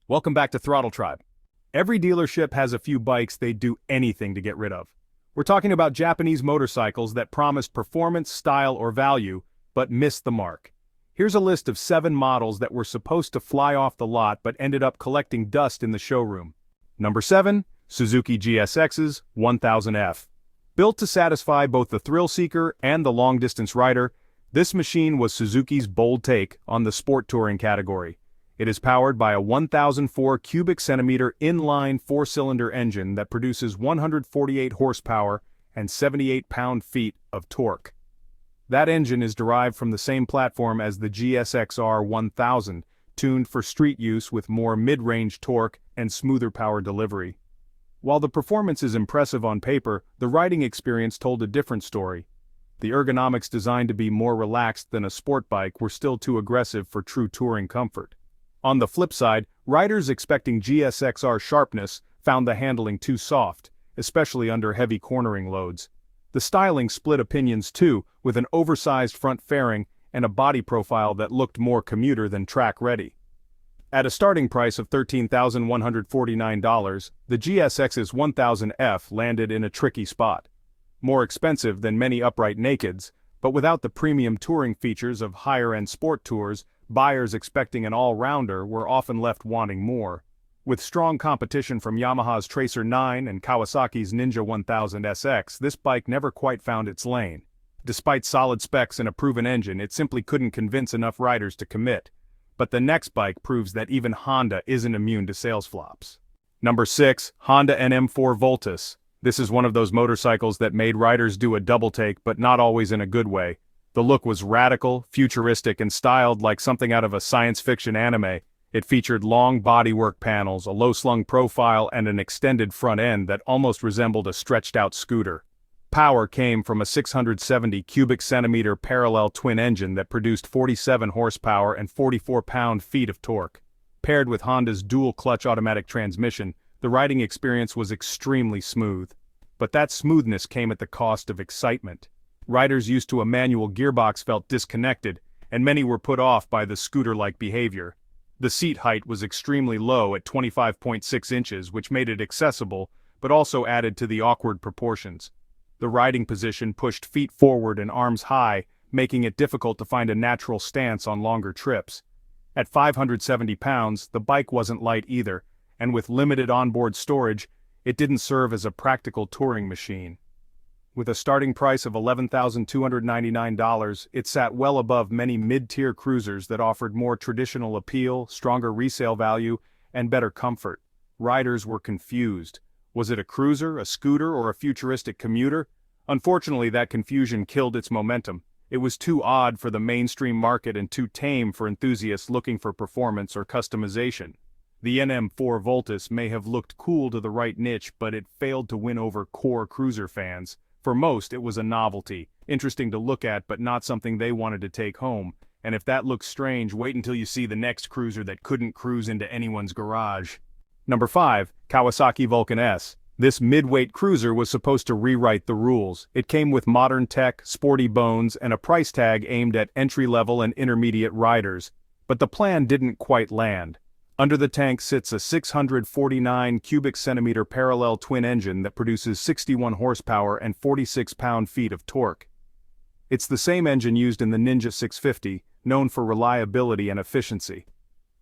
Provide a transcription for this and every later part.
Welcome back to Throttle Tribe. Every dealership has a few bikes they'd do anything to get rid of. We're talking about Japanese motorcycles that promised performance, style, or value, but missed the mark. Here's a list of 7 models that were supposed to fly off the lot but ended up collecting dust in the showroom. Number 7, Suzuki GSX's 1000F. Built to satisfy both the thrill seeker and the long-distance rider, this machine was Suzuki's bold take on the sport touring category. It is powered by a 1004 cubic centimeter inline 4-cylinder engine that produces 148 horsepower and 78 pound-feet of torque. That engine is derived from the same platform as the GSXR 1000, tuned for street use with more mid-range torque and smoother power delivery. While the performance is impressive on paper, the riding experience told a different story. The ergonomics designed to be more relaxed than a sport bike were still too aggressive for true touring comfort. On the flip side, riders expecting GSXR sharpness found the handling too soft, especially under heavy cornering loads. The styling split opinions too, with an oversized front fairing and a body profile that looked more commuter than track-ready. At a starting price of $13,149, the GSX's 1000F landed in a tricky spot. More expensive than many upright nakeds, but without the premium touring features of higher-end sport tours, buyers expecting an all-rounder were often left wanting more. With strong competition from Yamaha's Tracer 9 and Kawasaki's Ninja 1000 SX, this bike never quite found its lane. Despite solid specs and a proven engine, it simply couldn't convince enough riders to commit. But the next bike proves that even Honda isn't immune to sales flops. Number 6, Honda NM4 Voltus. This is one of those motorcycles that made riders do a double take, but not always in a good way. The look was radical, futuristic, and styled like something out of a science fiction anime. It featured long bodywork panels, a low-slung profile, and an extended front end that almost resembled a stretched-out scooter. Power came from a 670 cubic centimeter parallel twin engine that produced 47 horsepower and 44 pound-feet of torque. Paired with Honda's dual-clutch automatic transmission, the riding experience was extremely smooth. But that smoothness came at the cost of excitement. Riders used to a manual gearbox felt disconnected, and many were put off by the scooter-like behavior. The seat height was extremely low at 25.6 inches, which made it accessible, but also added to the awkward proportions. The riding position pushed feet forward and arms high, making it difficult to find a natural stance on longer trips. At 570 pounds, the bike wasn't light either, and with limited onboard storage, it didn't serve as a practical touring machine. With a starting price of $11,299, it sat well above many mid-tier cruisers that offered more traditional appeal, stronger resale value, and better comfort. Riders were confused. Was it a cruiser, a scooter, or a futuristic commuter? Unfortunately, that confusion killed its momentum. It was too odd for the mainstream market and too tame for enthusiasts looking for performance or customization. The NM4 Voltus may have looked cool to the right niche, but it failed to win over core cruiser fans. For most, it was a novelty, interesting to look at but not something they wanted to take home. And if that looks strange, wait until you see the next cruiser that couldn't cruise into anyone's garage. Number 5, Kawasaki Vulcan S. This mid-weight cruiser was supposed to rewrite the rules. It came with modern tech, sporty bones, and a price tag aimed at entry-level and intermediate riders. But the plan didn't quite land. Under the tank sits a 649 cubic centimeter parallel twin engine that produces 61 horsepower and 46 pound-feet of torque. It's the same engine used in the Ninja 650, known for reliability and efficiency.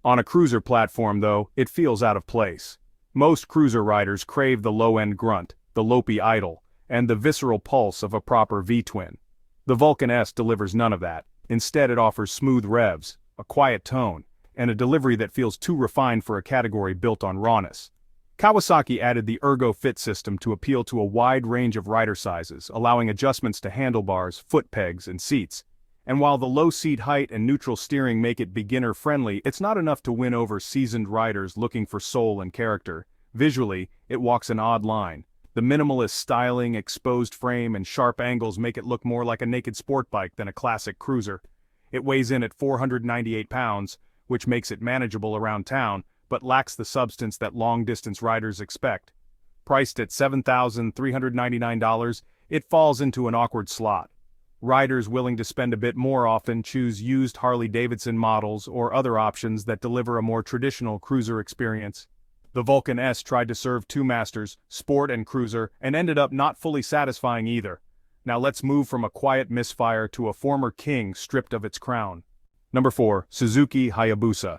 On a cruiser platform, though, it feels out of place. Most cruiser riders crave the low-end grunt, the lopey idle, and the visceral pulse of a proper V-twin. The Vulcan S delivers none of that. Instead, it offers smooth revs, a quiet tone, and a delivery that feels too refined for a category built on rawness. Kawasaki added the Ergo Fit system to appeal to a wide range of rider sizes, allowing adjustments to handlebars, foot pegs, and seats. And while the low seat height and neutral steering make it beginner-friendly, it's not enough to win over seasoned riders looking for soul and character. Visually, it walks an odd line. The minimalist styling, exposed frame, and sharp angles make it look more like a naked sport bike than a classic cruiser. It weighs in at 498 pounds, which makes it manageable around town, but lacks the substance that long-distance riders expect. Priced at $7,399, it falls into an awkward slot. Riders willing to spend a bit more often choose used Harley-Davidson models or other options that deliver a more traditional cruiser experience. The Vulcan S tried to serve two masters, sport and cruiser, and ended up not fully satisfying either. Now let's move from a quiet misfire to a former king stripped of its crown. Number 4. Suzuki Hayabusa.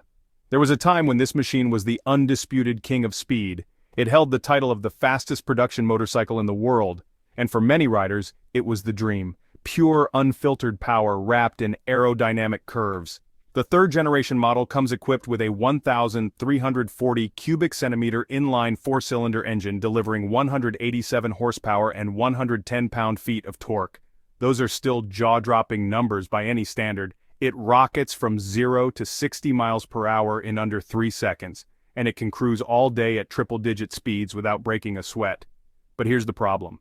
There was a time when this machine was the undisputed king of speed. It held the title of the fastest production motorcycle in the world, and for many riders, it was the dream. Pure, unfiltered power wrapped in aerodynamic curves. The third-generation model comes equipped with a 1,340 cubic centimeter inline four-cylinder engine delivering 187 horsepower and 110 pound-feet of torque. Those are still jaw-dropping numbers by any standard. It rockets from 0 to 60 miles per hour in under 3 seconds, and it can cruise all day at triple-digit speeds without breaking a sweat. But here's the problem.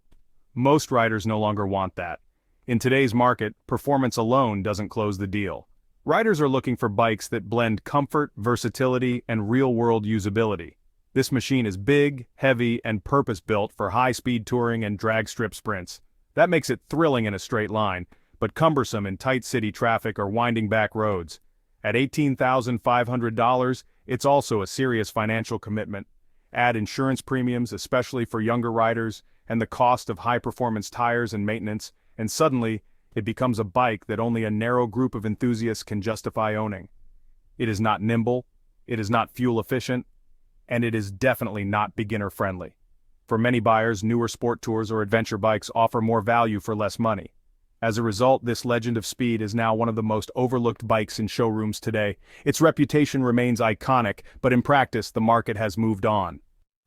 Most riders no longer want that. In today's market, performance alone doesn't close the deal. Riders are looking for bikes that blend comfort, versatility, and real-world usability. This machine is big, heavy, and purpose-built for high-speed touring and drag strip sprints. That makes it thrilling in a straight line, but cumbersome in tight city traffic or winding back roads. At $18,500, it's also a serious financial commitment. Add insurance premiums, especially for younger riders, and the cost of high-performance tires and maintenance, and suddenly, it becomes a bike that only a narrow group of enthusiasts can justify owning. It is not nimble, it is not fuel-efficient, and it is definitely not beginner-friendly. For many buyers, newer sport tours or adventure bikes offer more value for less money. As a result, this legend of speed is now one of the most overlooked bikes in showrooms today. Its reputation remains iconic, but in practice, the market has moved on.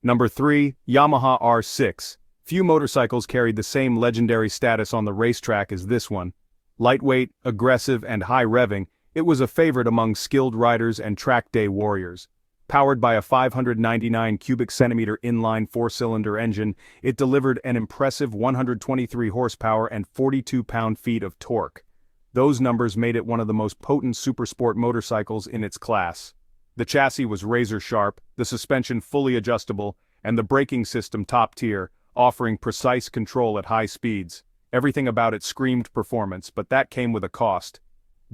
Number 3. Yamaha R6. Few motorcycles carried the same legendary status on the racetrack as this one. Lightweight, aggressive, and high-revving, it was a favorite among skilled riders and track day warriors. Powered by a 599 cubic centimeter inline four-cylinder engine, it delivered an impressive 123 horsepower and 42 pound-feet of torque. Those numbers made it one of the most potent supersport motorcycles in its class. The chassis was razor-sharp, the suspension fully adjustable, and the braking system top-tier, offering precise control at high speeds. Everything about it screamed performance, but that came with a cost.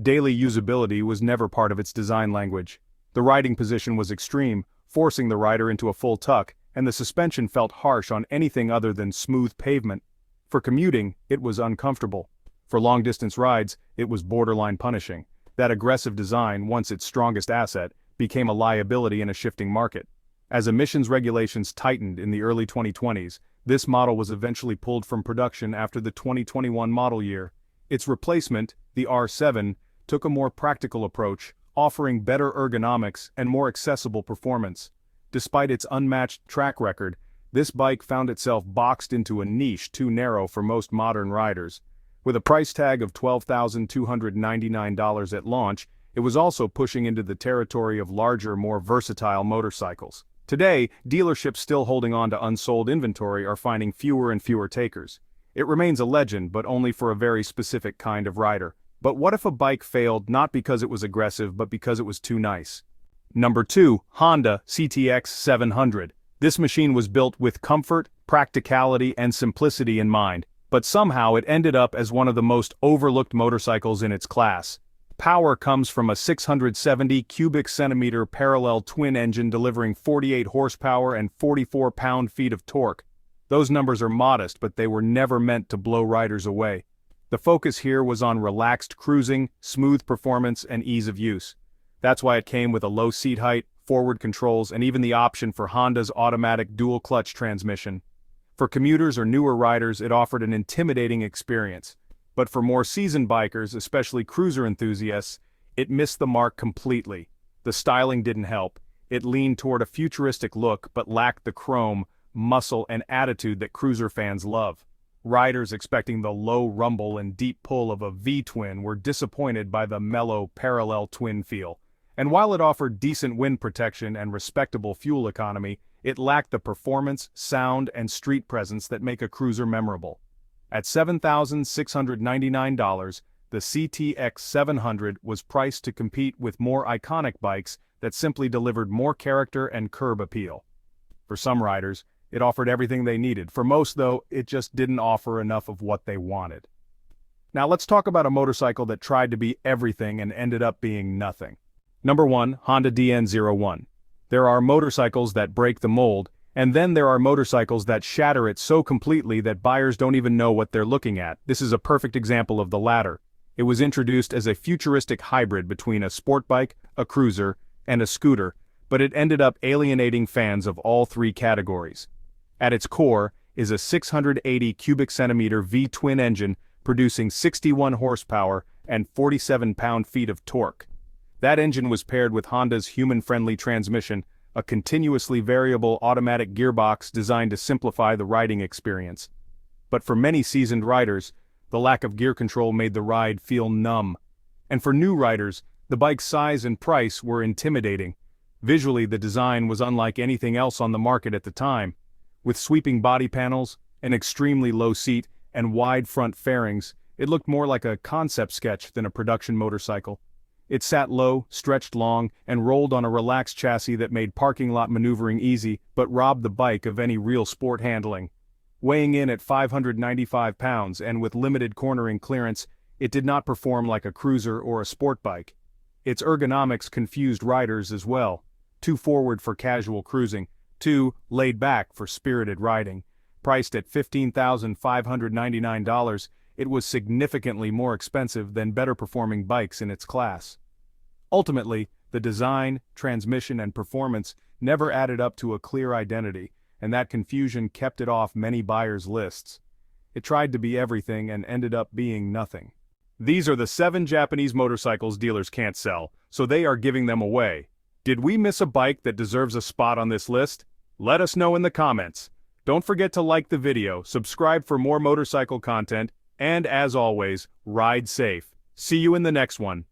Daily usability was never part of its design language. The riding position was extreme, forcing the rider into a full tuck, and the suspension felt harsh on anything other than smooth pavement. For commuting, it was uncomfortable. For long-distance rides, it was borderline punishing. That aggressive design, once its strongest asset, became a liability in a shifting market. As emissions regulations tightened in the early 2020s, this model was eventually pulled from production after the 2021 model year. Its replacement, the R7, took a more practical approach, offering better ergonomics and more accessible performance. Despite its unmatched track record, this bike found itself boxed into a niche too narrow for most modern riders. With a price tag of $12,299 at launch, it was also pushing into the territory of larger, more versatile motorcycles. Today, dealerships still holding on to unsold inventory are finding fewer and fewer takers. It remains a legend, but only for a very specific kind of rider. But what if a bike failed not because it was aggressive, but because it was too nice? Number 2. Honda CTX 700. This machine was built with comfort, practicality, and simplicity in mind, but somehow it ended up as one of the most overlooked motorcycles in its class. Power comes from a 670 cubic centimeter parallel twin engine delivering 48 horsepower and 44 pound-feet of torque. Those numbers are modest, but they were never meant to blow riders away. The focus here was on relaxed cruising, smooth performance, and ease of use. That's why it came with a low seat height, forward controls, and even the option for Honda's automatic dual-clutch transmission. For commuters or newer riders, it offered an intimidating experience. But for more seasoned bikers, especially cruiser enthusiasts, it missed the mark completely. The styling didn't help. It leaned toward a futuristic look but lacked the chrome, muscle, and attitude that cruiser fans love. Riders expecting the low rumble and deep pull of a V-twin were disappointed by the mellow parallel twin feel. And while it offered decent wind protection and respectable fuel economy, it lacked the performance, sound, and street presence that make a cruiser memorable. At $7,699, the CTX 700 was priced to compete with more iconic bikes that simply delivered more character and curb appeal. For some riders, it offered everything they needed. For most, though, it just didn't offer enough of what they wanted. Now let's talk about a motorcycle that tried to be everything and ended up being nothing. Number 1, Honda DN01. There are motorcycles that break the mold, and then there are motorcycles that shatter it so completely that buyers don't even know what they're looking at. This is a perfect example of the latter. It was introduced as a futuristic hybrid between a sport bike, a cruiser, and a scooter, but it ended up alienating fans of all three categories. At its core is a 680 cubic centimeter V-twin engine producing 61 horsepower and 47 pound-feet of torque. That engine was paired with Honda's human-friendly transmission, a continuously variable automatic gearbox designed to simplify the riding experience. But for many seasoned riders, the lack of gear control made the ride feel numb. And for new riders, the bike's size and price were intimidating. Visually, the design was unlike anything else on the market at the time. With sweeping body panels, an extremely low seat, and wide front fairings, it looked more like a concept sketch than a production motorcycle. It sat low, stretched long, and rolled on a relaxed chassis that made parking lot maneuvering easy but robbed the bike of any real sport handling. Weighing in at 595 pounds and with limited cornering clearance, it did not perform like a cruiser or a sport bike. Its ergonomics confused riders as well. Too forward for casual cruising, too laid back for spirited riding. Priced at $15,599, it was significantly more expensive than better-performing bikes in its class. Ultimately, the design, transmission, and performance never added up to a clear identity, and that confusion kept it off many buyers' lists. It tried to be everything and ended up being nothing. These are the 7 Japanese motorcycles dealers can't sell, so they are giving them away. Did we miss a bike that deserves a spot on this list? Let us know in the comments. Don't forget to like the video, subscribe for more motorcycle content, and as always, ride safe. See you in the next one.